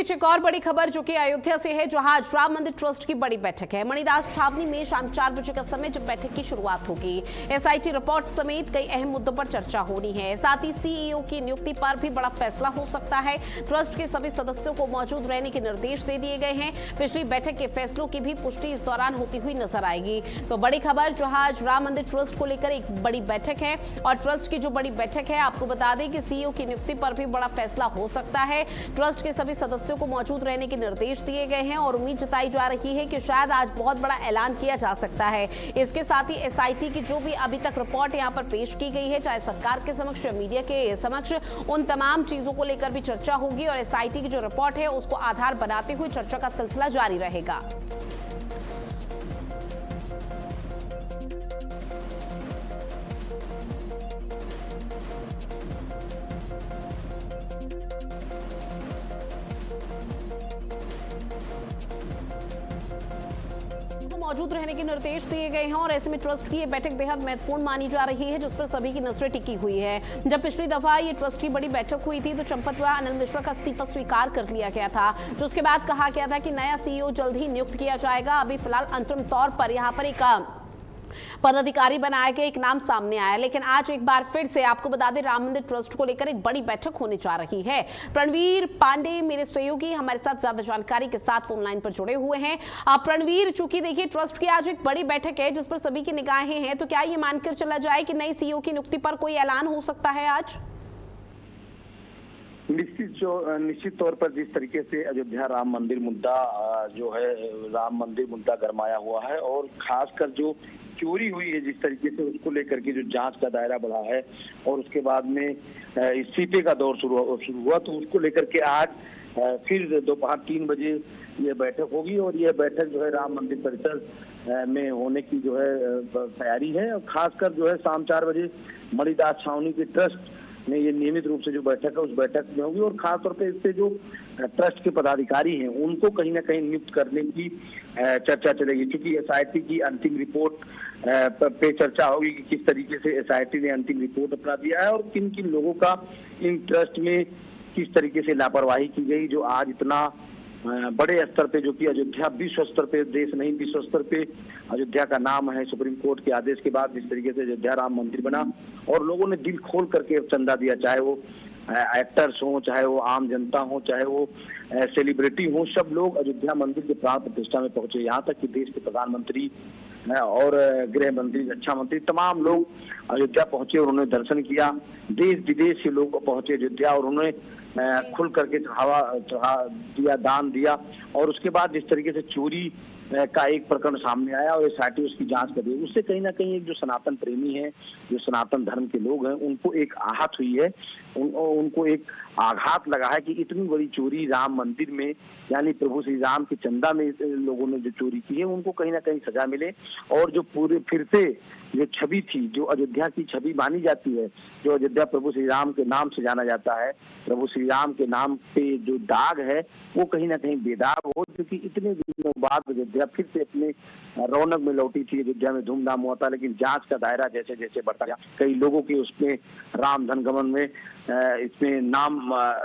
बीच एक और बड़ी खबर जो कि अयोध्या से है, जहां आज राम मंदिर ट्रस्ट की बड़ी बैठक है। मणिदास छावनी में शाम 4 बजे का समय जब बैठक की शुरुआत होगी। एसआईटी रिपोर्ट समेत कई अहम मुद्दों पर चर्चा होनी है। साथ ही सीईओ की नियुक्ति पर भी बड़ा फैसला हो सकता है। ट्रस्ट के सभी सदस्यों को मौजूद रहने के निर्देश दे दिए गए हैं। पिछली बैठक के फैसलों की भी पुष्टि इस दौरान होती हुई नजर आएगी। तो बड़ी खबर, जहां आज राम मंदिर ट्रस्ट को लेकर एक बड़ी बैठक है और ट्रस्ट की जो बड़ी बैठक है, आपको बता दें कि सीईओ की नियुक्ति पर भी बड़ा फैसला हो सकता है। ट्रस्ट के सभी सदस्यों को मौजूद रहने के निर्देश दिए गए हैं और उम्मीद जताई जा रही है कि शायद आज बहुत बड़ा ऐलान किया जा सकता है। इसके साथ ही एसआईटी की जो भी अभी तक रिपोर्ट यहां पर पेश की गई है, चाहे सरकार के समक्ष या मीडिया के समक्ष, उन तमाम चीजों को लेकर भी चर्चा होगी और एसआईटी की जो रिपोर्ट है उसको आधार बनाते हुए चर्चा का सिलसिला जारी रहेगा। मौजूद रहने के निर्देश दिए गए हैं और ऐसे में ट्रस्ट की ये बैठक बेहद महत्वपूर्ण मानी जा रही है, जिस पर सभी की नजरें टिकी हुई है। जब पिछली दफा ये ट्रस्ट की बड़ी बैठक हुई थी तो चंपत व आनंद मिश्रा का इस्तीफा स्वीकार कर लिया गया था, जो उसके बाद कहा गया था कि नया सीईओ जल्द ही नियुक्त किया जाएगा। अभी फिलहाल अंतरिम तौर पर यहाँ पर एक पदाधिकारी बनाया गया, एक नाम सामने आया। लेकिन आज एक बार फिर से आपको बता दें, राम मंदिर ट्रस्ट को लेकर एक बड़ी बैठक होने जा रही है। प्रणवीर पांडे मेरे सहयोगी हमारे साथ ज्यादा जानकारी के साथ फोन लाइन पर जुड़े हुए हैं। प्रणवीर, चूंकि देखिए ट्रस्ट की आज एक बड़ी बैठक है जिस पर सभी की निगाहें हैं, तो क्या ये मानकर चला जाए कि नई सीईओ की नियुक्ति पर कोई ऐलान हो सकता है आज? निश्चित तौर पर जिस तरीके से अयोध्या राम मंदिर मुद्दा जो है, राम मंदिर मुद्दा गरमाया हुआ है और खासकर जो चोरी हुई है जिस तरीके से, उसको लेकर के जो जांच का दायरा बढ़ा है और उसके बाद में इस्तीफे का दौर शुरू हुआ, तो उसको लेकर के आज फिर दोपहर 3 बजे ये बैठक होगी और ये बैठक जो है राम मंदिर परिसर में होने की जो है तैयारी है। और खासकर जो है शाम 4 बजे मणिदास छावनी के ट्रस्ट में ये नियमित रूप से जो बैठक है उस बैठक में होगी और खासतौर पे इससे जो ट्रस्ट के पदाधिकारी हैं उनको कहीं ना कहीं नियुक्त करने की चर्चा चलेगी, क्योंकि एसआईटी की अंतिम रिपोर्ट पे चर्चा होगी कि किस तरीके से एसआईटी ने अंतिम रिपोर्ट अपना दिया है और किन किन लोगों का इन ट्रस्ट में किस तरीके से लापरवाही की गई, जो आज इतना बड़े स्तर पे, जो कि अयोध्या विश्व स्तर पे, देश नहीं विश्व स्तर पे अयोध्या का नाम है। सुप्रीम कोर्ट के आदेश के बाद जिस तरीके से अयोध्या राम मंदिर बना और लोगों ने दिल खोल करके चंदा दिया, चाहे वो एक्टर्स हो, चाहे वो आम जनता हो, चाहे वो सेलिब्रिटी हो, सब लोग अयोध्या मंदिर के प्राण प्रतिष्ठा में पहुंचे। यहाँ तक कि देश के प्रधानमंत्री और गृह मंत्री, रक्षा मंत्री, तमाम लोग अयोध्या पहुंचे और उन्होंने दर्शन किया। देश विदेश से लोग पहुंचे अयोध्या और उन्होंने खुल करके चढ़ा दिया, दान दिया। और उसके बाद जिस तरीके से चोरी का एक प्रकरण सामने आया और एसआईटी उसकी जांच कर रही है, उससे कहीं ना कहीं एक जो सनातन प्रेमी है, जो सनातन धर्म के लोग हैं, उनको एक आहत हुई है, उनको एक आघात लगा है कि इतनी बड़ी चोरी राम मंदिर में, यानी प्रभु श्री राम के चंदा में लोगों ने जो चोरी की है, उनको कहीं ना कहीं सजा मिले और जो पूरे फिर से जो छवि थी, जो अयोध्या की छवि मानी जाती है, जो अयोध्या प्रभु श्री राम के नाम से जाना जाता है, प्रभु श्री राम के नाम पे जो दाग है वो कहीं ना कहीं बेदाग हो, क्योंकि इतने दिनों बाद अयोध्या फिर से अपने रौनक में लौटी थी। अयोध्या में धूमधाम हुआ था, लेकिन जांच का दायरा जैसे जैसे बढ़ता गया, कई लोगों के उसमें राम धन गमन में इसमें नाम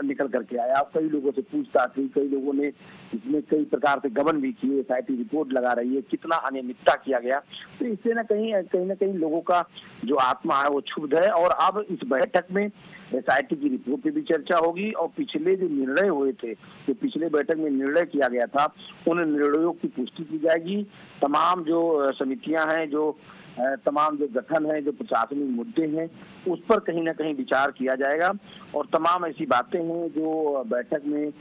निकल करके आया, कई लोगों से पूछताछ हुई, कई लोगों ने इसमें कई प्रकार से गबन भी किए। एसआईटी रिपोर्ट लगा रही है कितना अनियमितता किया गया, तो इससे ना कहीं लोगों का जो आत्मा है वो क्षुब्ध है। और अब इस बैठक में एसआईटी की रिपोर्ट पे भी चर्चा होगी और पिछले जो निर्णय हुए थे, जो पिछले बैठक में निर्णय किया गया था, उन निर्णयों की पुष्टि की जाएगी। तमाम जो समितियां हैं, जो तमाम जो गठन है, जो प्रशासनिक मुद्दे हैं, उस पर कहीं ना कहीं विचार किया जाएगा और तमाम ऐसी बातें हैं जो बैठक में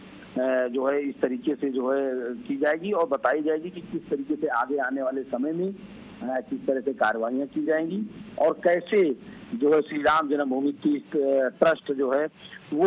जो है इस तरीके से जो है की जाएगी और बताई जाएगी कि किस तरीके से आगे आने वाले समय में किस तरह से कार्रवाइयां की जाएंगी और कैसे जो है श्री राम जन्मभूमि ट्रस्ट जो है वो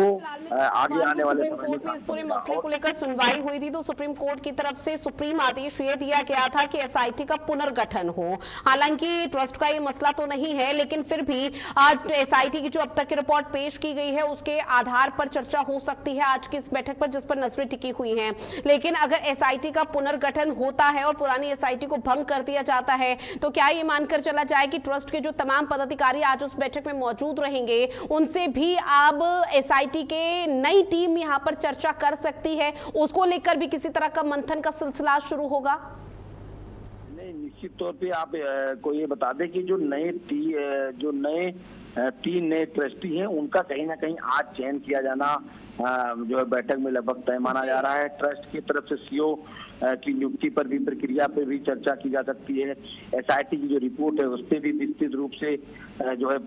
आगे आने वाले समय में इस पूरे मसले को लेकर सुनवाई हुई थी, तो सुप्रीम कोर्ट की तरफ से सुप्रीम आदेश ये दिया गया था कि एसआईटी का पुनर्गठन हो। हालांकि ट्रस्ट का ये मसला तो नहीं है, लेकिन फिर भी आज एसआईटी की जो अब तक की रिपोर्ट पेश की गई है उसके आधार पर चर्चा हो सकती है आज की इस बैठक पर, जिस पर नजरें टिकी हुई हैं। लेकिन अगर एसआईटी का पुनर्गठन होता है और पुरानी एसआईटी को भंग कर दिया जाता है तो क्या ये मानकर चला जाए कि ट्रस्ट के जो तमाम पदाधिकारी आज उस बैठक में मौजूद रहेंगे उनसे भी अब एसआईटी के नई टीम यहां पर चर्चा कर सकती है, उसको लेकर भी किसी तरह का मंथन का सिलसिला शुरू होगा? नहीं, निश्चित तौर पे आप को ये बता दें कि जो नए 3 नए ट्रस्टी हैं उनका कहीं ना कहीं आज चयन किया जाना जो है बैठक में लगभग तय माना जा रहा है। ट्रस्ट की तरफ से सीओ की नियुक्ति पर भी, प्रक्रिया पर भी चर्चा की जा सकती है। एसआईटी की जो रिपोर्ट है उस पर भी विस्तृत रूप से जो है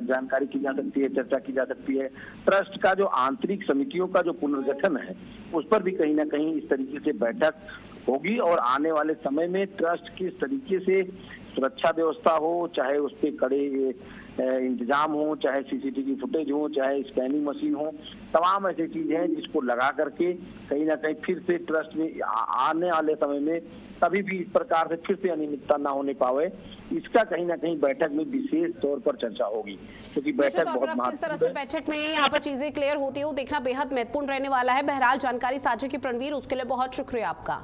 जानकारी की जा सकती है, चर्चा की जा सकती है। ट्रस्ट का जो आंतरिक समितियों का जो पुनर्गठन है उस पर भी कहीं ना कहीं इस तरीके से बैठक होगी और आने वाले समय में ट्रस्ट किस तरीके से सुरक्षा व्यवस्था हो, चाहे उस पर कड़े इंतजाम हो, चाहे सीसीटीवी फुटेज हो, चाहे स्कैनिंग मशीन हो, तमाम ऐसी चीजें हैं जिसको लगा करके कहीं ना कहीं फिर से ट्रस्ट में आने वाले समय में कभी भी इस प्रकार से फिर से अनियमितता ना होने पावे, इसका कहीं ना कहीं बैठक में विशेष तौर पर चर्चा होगी, क्योंकि बैठक बहुत महत्वपूर्ण है। किस तरह से बैठक में यहाँ पर चीजें क्लियर होती है वो देखना बेहद महत्वपूर्ण रहने वाला है। बहरहाल जानकारी साझा की प्रणवीर, उसके लिए बहुत शुक्रिया आपका।